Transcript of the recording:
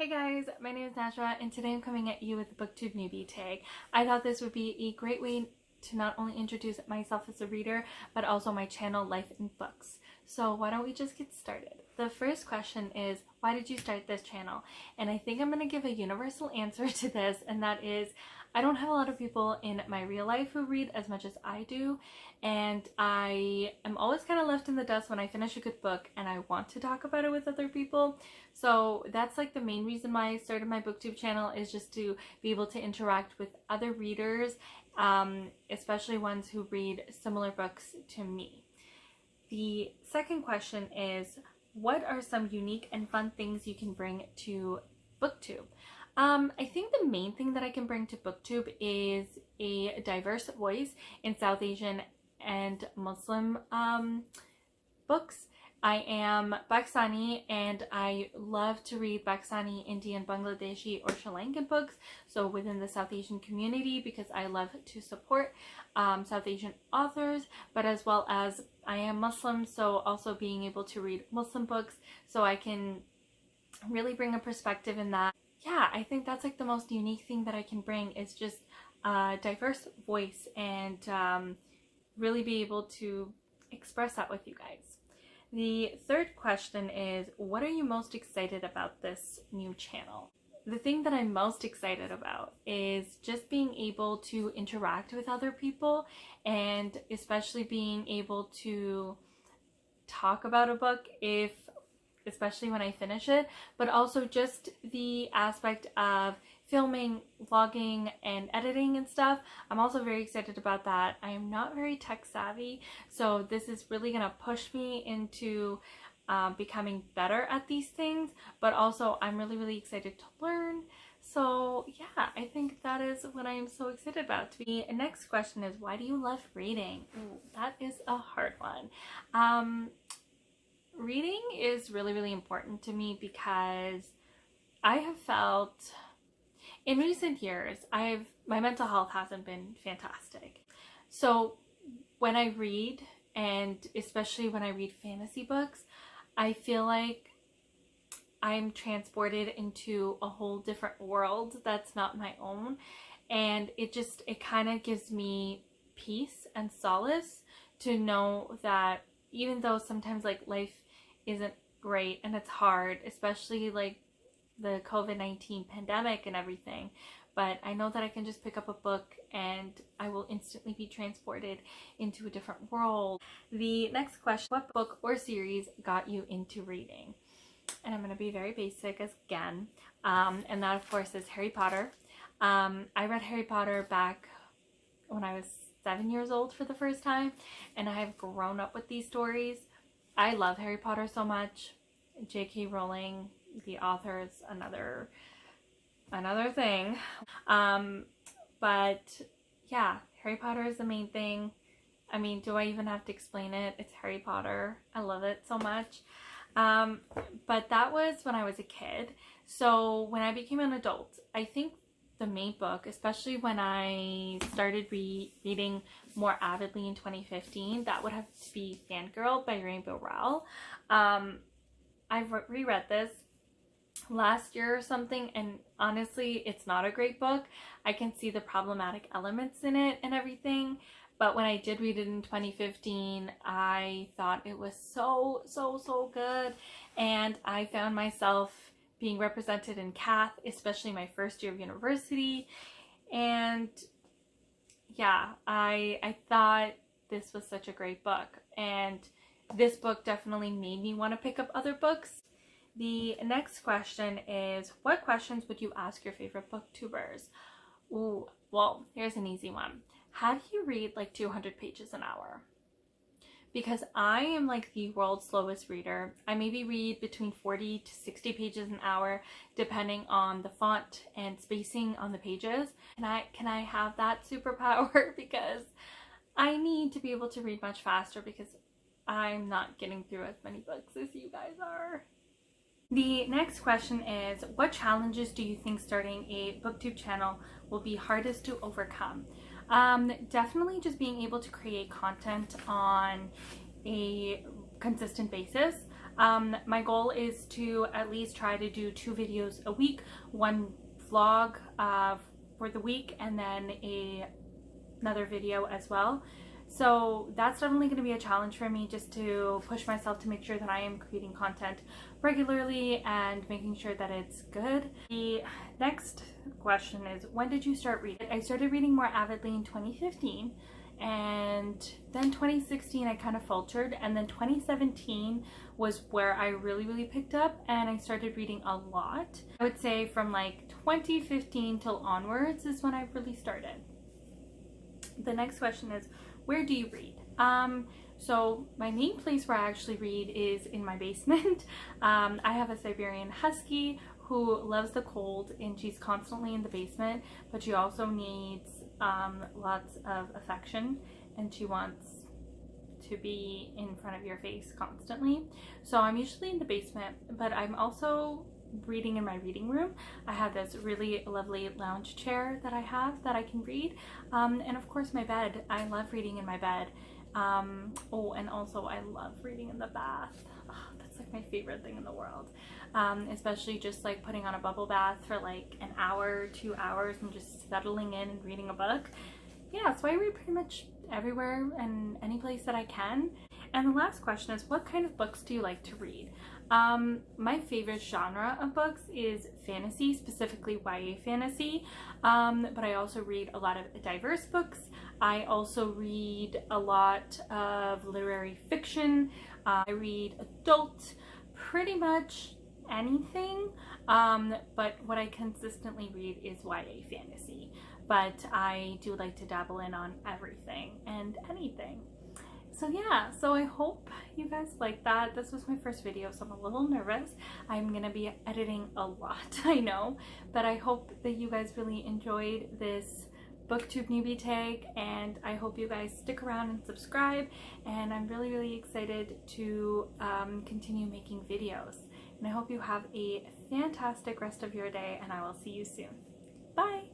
Hey guys, my name is Najwa and today I'm coming at you with the Booktube Newbie Tag. I thought this would be a great way to not only introduce myself as a reader, but also my channel, Life in Books. So why don't we just get started? The first question is, why did you start this channel? And I think I'm going to give a universal answer to this, and that is, I don't have a lot of people in my real life who read as much as I do, and I am always kind of left in the dust when I finish a good book and I want to talk about it with other people. So that's like the main reason why I started my booktube channel, is just to be able to interact with other readers, especially ones who read similar books to me. The second question is, what are some unique and fun things you can bring to booktube? I think the main thing that I can bring to booktube is a diverse voice in South Asian and Muslim books. I am Pakistani and I love to read Pakistani, Indian, Bangladeshi or Sri Lankan books, so within the South Asian community, because I love to support South Asian authors, but as well as I am Muslim, so also being able to read Muslim books, so I can really bring a perspective in that. Yeah, I think that's like the most unique thing that I can bring, is just a diverse voice and really be able to express that with you guys. The third question is, what are you most excited about this new channel? The thing that I'm most excited about is just being able to interact with other people, and especially being able to talk about a book, especially when I finish it, but also just the aspect of filming, vlogging, and editing and stuff. I'm also very excited about that. I am not very tech savvy, so this is really gonna push me into becoming better at these things, but also I'm really excited to learn. So yeah, I think that is what I am so excited about. The next question is, why do you love reading? Ooh, that is a hard one. Reading is really important to me because I have felt in recent years my mental health hasn't been fantastic. So when I read, and especially when I read fantasy books, I feel like I'm transported into a whole different world that's not my own, and it kind of gives me peace and solace to know that even though sometimes like life isn't great and it's hard, especially like the COVID-19 pandemic and everything, but I know that I can just pick up a book and I will instantly be transported into a different world. The next question, what book or series got you into reading? And I'm going to be very basic again, and that of course is Harry Potter. I read Harry Potter back when I was 7 years old for the first time, and I have grown up with these stories. I love Harry Potter so much. J.K. Rowling, the author, is another thing. But yeah, Harry Potter is the main thing. I mean, do I even have to explain it? It's Harry Potter. I love it so much. But that was when I was a kid. So when I became an adult, I think the main book, especially when I started reading more avidly in 2015, that would have to be Fangirl by Rainbow Rowell. I've reread this last year or something, and honestly, it's not a great book. I can see the problematic elements in it and everything, but when I did read it in 2015, I thought it was so good, and I found myself being represented in Cath, especially my first year of university. And yeah, I thought this was such a great book, and this book definitely made me want to pick up other books. The next question is, what questions would you ask your favorite booktubers? Ooh, well, here's an easy one. How do you read like 200 pages an hour? Because I am like the world's slowest reader. I maybe read between 40 to 60 pages an hour, depending on the font and spacing on the pages. Can I have that superpower? Because I need to be able to read much faster, because I'm not getting through as many books as you guys are. The next question is, what challenges do you think starting a booktube channel will be hardest to overcome? Definitely just being able to create content on a consistent basis. My goal is to at least try to do 2 videos a week, one vlog for the week, and then another video as well. So that's definitely going to be a challenge for me, just to push myself to make sure that I am creating content regularly and making sure that it's good. The next question is, when did you start reading? I started reading more avidly in 2015, and then 2016 I kind of faltered, and then 2017 was where I really picked up and I started reading a lot. I would say from like 2015 till onwards is when I really started. The next question is, where do you read? So my main place where I actually read is in my basement. I have a Siberian Husky who loves the cold, and she's constantly in the basement, but she also needs lots of affection, and she wants to be in front of your face constantly. So I'm usually in the basement, but I'm also reading in my reading room. I have this really lovely lounge chair that I have that I can read, and of course my bed. I love reading in my bed. Oh, and also I love reading in the bath. Oh, that's like my favorite thing in the world, especially just like putting on a bubble bath for like an hour, 2 hours, and just settling in and reading a book. Yeah, so I read pretty much everywhere and any place that I can. And the last question is, what kind of books do you like to read? My favorite genre of books is fantasy, specifically YA fantasy, but I also read a lot of diverse books. I also read a lot of literary fiction. I read adult, pretty much anything, but what I consistently read is YA fantasy, but I do like to dabble in on everything and anything. So yeah, so I hope you guys like that. This was my first video, so I'm a little nervous. I'm gonna be editing a lot, I know, but I hope that you guys really enjoyed this Booktube Newbie Tag, and I hope you guys stick around and subscribe, and I'm really excited to continue making videos. And I hope you have a fantastic rest of your day, and I will see you soon. Bye!